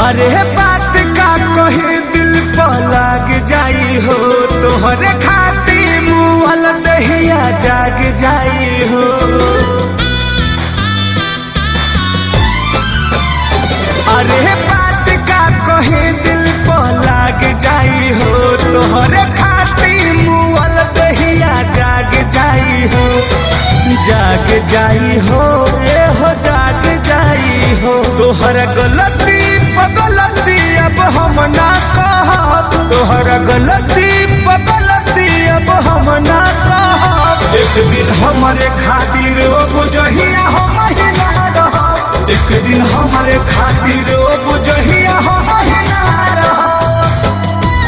अरे बात का कहे दिल पर लाग जाई हो, तोहरे खातिर मुअल दहिया जाग जाई हो। अरे बात का कहे दिल पर लाग जाई हो, तोहरे खातिर मुअल दहिया जाग जाई हो। जाग जाई हो ए हो जाग जाई हो। तोहरा गलती गलती अब हम ना कहब, तोहरा गलती गलती अब हम ना कहब। एक दिन हमारे खातिर ओ बुझहिया हम ही ना रहब, एक दिन हमारे खातिर ओ बुझहिया हम ही ना रहब।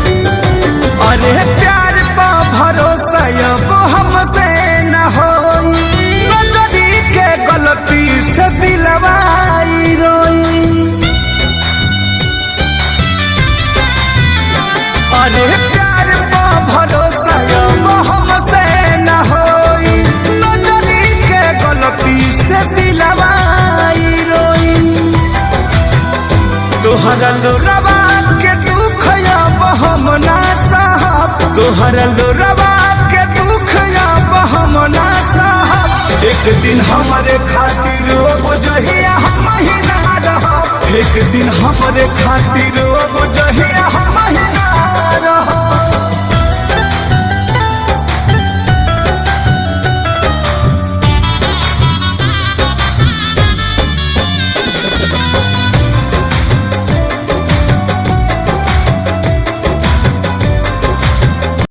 अरे प्यार पा भरोसा अब हमसे न हो, नजरी के गलती से दिलवाई रोई। अरे प्यार पा भरोसा अब हमसे न हो, नजरी के गलती से दिलवाई रोई। तोहरा लोरवा के दुख अब हम ना सहब, तोहरा लोरवा के दुख अब हम ना सहब। एक दिन हमारे खातिर ओ बुझहिया हम ही ना रहब, एक दिन हमारे खातिर ओ बुझहिया हम ही